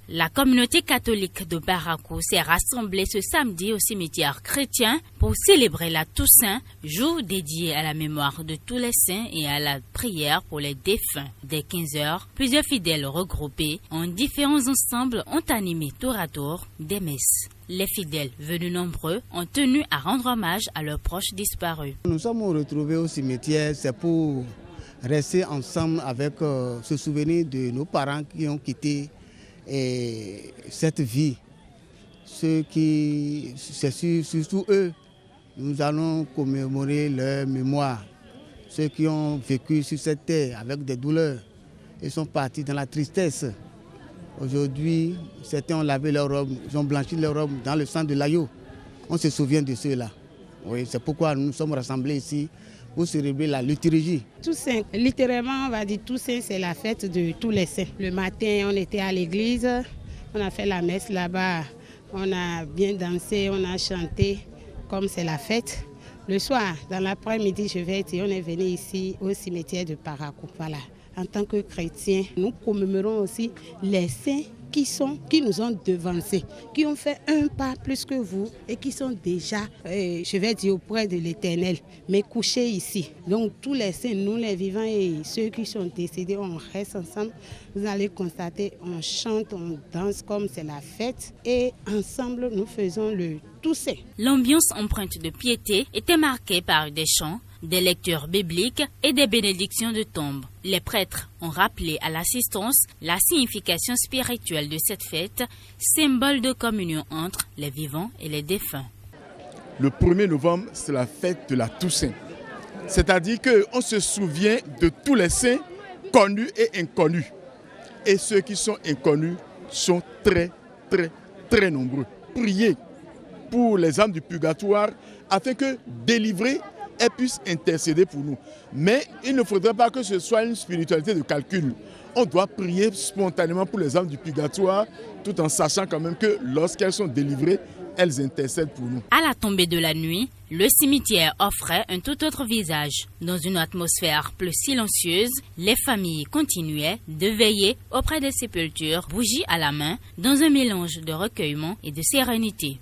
La communauté catholique de Parakou s'est rassemblée ce samedi au cimetière chrétien pour célébrer la Toussaint, jour dédié à la mémoire de tous les saints et à la prière pour les défunts. Dès 15h, plusieurs fidèles regroupés en différents ensembles ont animé tour à tour des messes. Les fidèles, venus nombreux, ont tenu à rendre hommage à leurs proches disparus. Nous sommes retrouvés au cimetière, c'est pour rester ensemble avec ce souvenir de nos parents qui ont quitté cette vie. C'est surtout eux, nous allons commémorer leur mémoire. Ceux qui ont vécu sur cette terre avec des douleurs, ils sont partis dans la tristesse. Aujourd'hui, certains ont lavé leurs robes, ils ont blanchi leurs robes dans le sang de l'agneau. On se souvient de ceux-là. Oui, c'est pourquoi nous nous sommes rassemblés ici pour célébrer la liturgie. Toussaint, littéralement, on va dire Toussaint, c'est la fête de tous les saints. Le matin, on était à l'église, on a fait la messe là-bas, on a bien dansé, on a chanté, comme c'est la fête. Le soir, dans l'après-midi, on est venu ici au cimetière de Parakou. Voilà. En tant que chrétiens, nous commémorons aussi les saints qui nous ont devancés, qui ont fait un pas plus que vous et qui sont déjà, auprès de l'Éternel, mais couchés ici. Donc tous les saints, nous les vivants et ceux qui sont décédés, on reste ensemble. Vous allez constater, on chante, on danse comme c'est la fête et ensemble nous faisons le Toussaint. L'ambiance empreinte de piété était marquée par des chants, des lectures bibliques et des bénédictions de tombes. Les prêtres ont rappelé à l'assistance la signification spirituelle de cette fête, symbole de communion entre les vivants et les défunts. Le 1er novembre, c'est la fête de la Toussaint. C'est-à-dire qu'on se souvient de tous les saints connus et inconnus. Et ceux qui sont inconnus sont très, très, très nombreux. Priez pour les âmes du purgatoire afin que délivrés, elles puissent intercéder pour nous. Mais il ne faudrait pas que ce soit une spiritualité de calcul. On doit prier spontanément pour les âmes du purgatoire, tout en sachant quand même que lorsqu'elles sont délivrées, elles intercèdent pour nous. À la tombée de la nuit, le cimetière offrait un tout autre visage. Dans une atmosphère plus silencieuse, les familles continuaient de veiller auprès des sépultures, bougies à la main, dans un mélange de recueillement et de sérénité.